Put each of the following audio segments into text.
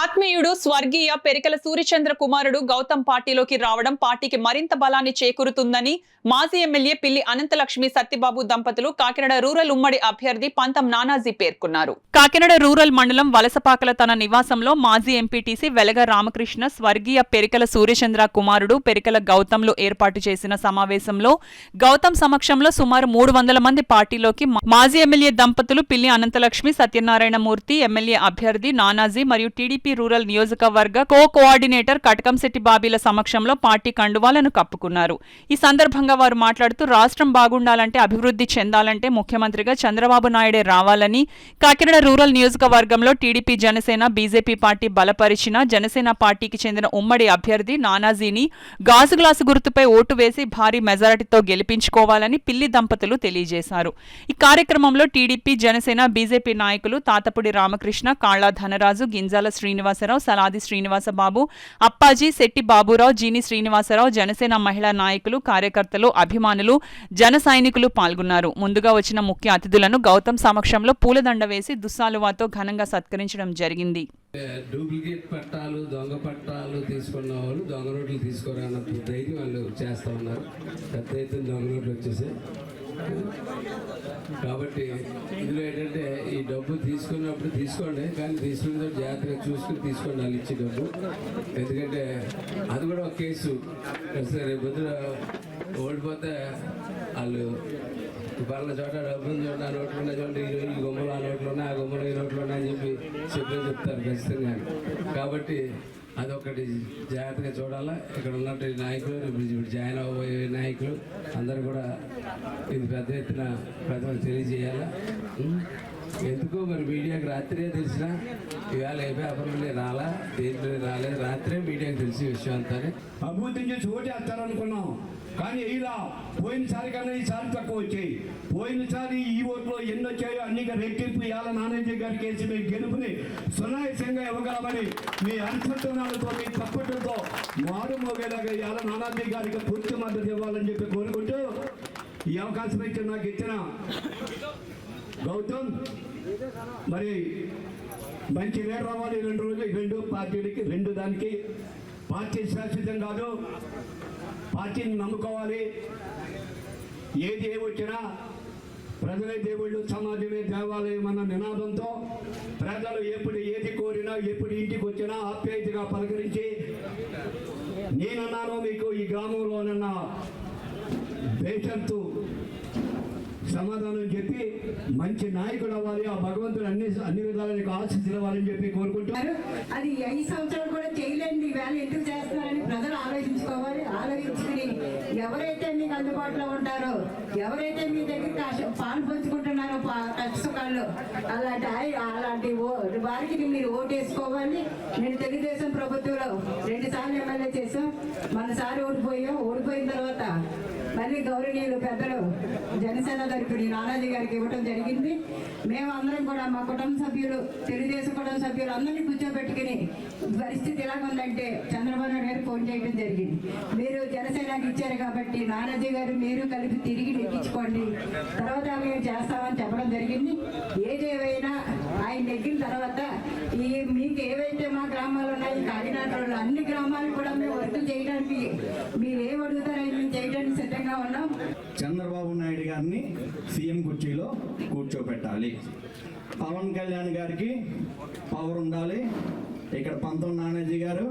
ఆత్మీయుడు స్వర్గీయ పెరికల సూర్యచంద్ర కుమారుడు గౌతమ్ పార్టీలోకి రావడం పార్టీకి మరింత బలాన్ని చేకూరుతుందని మాజీ ఎమ్మెల్యే పిల్లి అనంతలక్ష్మి సత్యబాబు దంపతులు కాకినాడ రూరల్ ఉమ్మడి అభ్యర్థి పంతం నానాజీ పేర్కొన్నారు. కాకినాడ రూరల్ మండలం వలసపాకల తన నివాసంలో మాజీ ఎంపీటీసీ వెలగ రామకృష్ణ స్వర్గీయ పెరికల సూర్యచంద్ర కుమారుడు పెరికల గౌతంలు ఏర్పాటు చేసిన సమావేశంలో గౌతమ్ సమక్షంలో సుమారు 300 మంది పార్టీలోకి మాజీ ఎమ్మెల్యే దంపతులు పిల్లి అనంతలక్ష్మి సత్యనారాయణమూర్తి ఎమ్మెల్యే అభ్యర్థి నానాజీ మరియు టీడీపీ రూరల్ నియోజకవర్గ కోఆర్డినేటర్ కటకంశెట్టి బాబీల సమక్షంలో పార్టీ కండువాలను కప్పుకున్నారు. ఈ సందర్భంగా వారు మాట్లాడుతూ రాష్ట్రం బాగుండాలంటే అభివృద్ధి చెందాలంటే ముఖ్యమంత్రిగా చంద్రబాబు నాయుడే రావాలని, కాకినాడ రూరల్ నియోజకవర్గంలో టీడీపీ జనసేన బీజేపీ పార్టీ బలపరిచిన జనసేన పార్టీకి చెందిన ఉమ్మడి అభ్యర్థి నానాజీని గాజు గ్లాసు గుర్తుపై ఓటు వేసి భారీ మెజారిటీతో గెలిపించుకోవాలని పిల్లి దంపతులు తెలియజేశారు. ఈ కార్యక్రమంలో టీడీపీ జనసేన బీజేపీ నాయకులు తాతపుడి రామకృష్ణ, కాళ్ళ ధనరాజు, గింజాల శ్రీనివాసరావు, సలాది శ్రీనివాసబాబు, అప్పాజీ, శెట్టి బాబురావు, జీని శ్రీనివాసరావు, జనసేన మహిళా నాయకులు, కార్యకర్తలు, అభిమానులు, జన సైనికులు పాల్గొన్నారు. ముందుగా వచ్చిన ముఖ్య అతిథులను గౌతమ్ సమక్షంలో పూలదండ వేసి దుస్సాలువాతో ఘనంగా సత్కరించడం జరిగింది. డూప్లికేట్ పట్టాలు, దొంగ పట్టాలు తీసుకున్న వాళ్ళు దొంగ నోట్లు తీసుకోరాన్నట్టు ధైర్యం వాళ్ళు చేస్తూ ఉన్నారు. పెద్ద ఎత్తున దొంగ నోట్లు వచ్చేసాయి. కాబట్టి ఇందులో ఏంటంటే ఈ డబ్బు తీసుకున్నప్పుడు తీసుకోండి, కానీ తీసుకున్న జాగ్రత్తగా చూసుకుని తీసుకోండి వాళ్ళు ఇచ్చే డబ్బు. ఎందుకంటే అది కూడా ఒక కేసు. రేపు పొద్దున ఓడిపోతే వాళ్ళు పలానా చోట డబ్బులు చూడండి, ఆ నోట్లు ఉన్నాయి చూడండి, ఈ గుమ్మలు ఆ నోట్లు ఉన్నాయి, ఆ గుమ్మలు ఈ నోట్లు ఉన్నాయని చెప్పి చెప్తారు ఖచ్చితంగా. కాబట్టి అదొకటి జాగ్రత్తగా చూడాలా. ఇక్కడ ఉన్నట్టు నాయకులు, ఇప్పుడు జాయిన్ అవ్వబోయే నాయకులు అందరూ కూడా ఇది పెద్ద ఎత్తున ప్రజలకు తెలియజేయాలా. ఎందుకు మరి మీడియాకి రాత్రే తెలిసిన ఇవాళ ఏ పేపర్లోనే రాలా, దేంట్లో రాలేదు, రాత్రే మీడియాకి తెలిసి విషయం అంతా. అభివృద్ధి చేసి ఓటేస్తారనుకున్నాం, కానీ ఇలా పోయినసారి కన్నా ఈసారి తక్కువ వచ్చాయి. పోయినసారి ఈ ఓట్లో ఎన్ని వచ్చాయో అన్ని రెట్టింపు ఇవాళ నానాజీ గారికి వేసి మీ గెలుపుని సునాయాసంగా ఇవ్వగలమని మీ అనుసంధానాలతో, మీ తప్పట్లతో మారు మోగేలాగా ఇవాళ నానాజీ గారికి పూర్తి మద్దతు ఇవ్వాలని చెప్పి కోరుకుంటూ ఈ అవకాశం ఇచ్చిన నాకు ఇచ్చిన గౌతమ్ మరి మంచి రేటు రావాలి. 2 రోజులు 2 పార్టీలకి 2 దానికి పార్టీ శాశ్వతం కాదు, పార్టీని నమ్ముకోవాలి. ఏది ఏమొచ్చినా ప్రజలే దేవుళ్ళు, సమాజమే దేవాలయం అన్న నినాదంతో ప్రజలు ఎప్పుడు ఏది కోరినా, ఎప్పుడు ఇంటికి వచ్చినా ఆప్యాయతగా పలకరించి నేనన్నాను మీకు ఈ గ్రామంలోనన్న పేషెంట్తో సమాధానం చెప్పి మంచి నాయకుడు అవ్వాలి, ఆ భగవంతుడు అన్ని విధాల ఆశీస్సులు ఇవ్వాలని చెప్పి కోరుకుంటున్నారు. అది 5 సంవత్సరాలు కూడా చేయలేండి, వేళ ఎందుకు చేస్తున్నారని ప్రజలు ఆలోచించుకోవాలి. ఆలోచించుకుని ఎవరైతే మీకు అందుబాటులో ఉంటారో, ఎవరైతే మీ దగ్గర పాలు పంచుకుంటున్నారో కష్టసుఖాల్లో, అలాంటి వారికి మీరు ఓటేసుకోవాలి. నేను తెలుగుదేశం ప్రభుత్వంలో 2 సార్లు ఎమ్మెల్యే చేసాం. మనసారి ఓడిపోయిన తర్వాత మళ్ళీ గౌరవనీయులు పెద్దలు జనసేన తరపుని నానాజీ గారికి ఇవ్వడం జరిగింది. మేము అందరం కూడా మా కుటుంబ సభ్యులు, తెలుగుదేశం కుటుంబ సభ్యులు అందరినీ కూర్చోబెట్టుకుని పరిస్థితి ఎలాగుందంటే చంద్రబాబు నాయుడు గారు ఫోన్ చేయడం జరిగింది. మీరు జనసేనకి ఇచ్చారు కాబట్టి నానాజీ గారు మీరు కలిపి తిరిగి నెగ్గించుకోండి, తర్వాత మేము చేస్తామని చెప్పడం జరిగింది. ఏదేమైనా ఆయన నెగ్గిన తర్వాత మీకు ఏవైతే మా గ్రామాలు ఉన్నాయి, కాకినాడలో అన్ని గ్రామాలు కూడా మేము వర్క్ చేయడానికి మీరు ఏం అడుగుతారో మేము చేయడానికి సిద్ధంగా ఉన్నాం. చంద్రబాబు నాయుడు గారిని సీఎం కుర్చీలో కూర్చోబెట్టాలి. పవన్ కళ్యాణ్ గారికి పవర్ ఉండాలి. ఇక్కడ పంతం నానాజీ గారు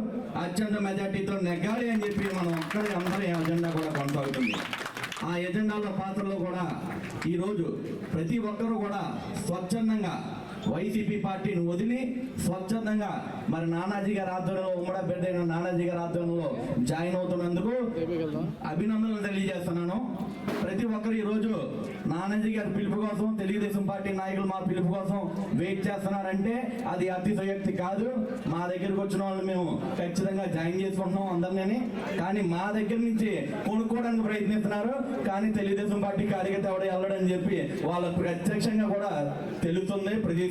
అత్యంత మెజార్టీతో నెగ్గాలి అని చెప్పి మనం ఒక్కడే అందరి ఎజెండా కూడా కొనసాగుతుంది. ఆ ఎజెండాల పాత్రలో కూడా ఈరోజు ప్రతి ఒక్కరూ కూడా స్వచ్ఛందంగా వైసీపీ పార్టీని వదిలి స్వచ్ఛందంగా మరి నానాజీ గారి ఆధ్వర్యంలో, ఉమ్మడి అభ్యర్థి నానాజీ గారి ఆధ్వర్యంలో జాయిన్ అవుతున్నందుకు అభినందనలు తెలియజేస్తున్నాను. ప్రతి ఒక్కరు ఈరోజు నానాజీ గారి పిలుపు కోసం, తెలుగుదేశం పార్టీ నాయకులు మా పిలుపు కోసం వెయిట్ చేస్తున్నారంటే అది అతిశయోక్తి కాదు. మా దగ్గరకు వచ్చిన వాళ్ళు మేము ఖచ్చితంగా జాయిన్ చేసుకుంటున్నాం అందరినీ. కానీ మా దగ్గర నుంచి కొనుక్కోవడానికి ప్రయత్నిస్తున్నారు, కానీ తెలుగుదేశం పార్టీ కార్యకర్త ఎవడ వెళ్ళడని చెప్పి వాళ్ళకు ప్రత్యక్షంగా కూడా తెలుస్తుంది. ప్రతి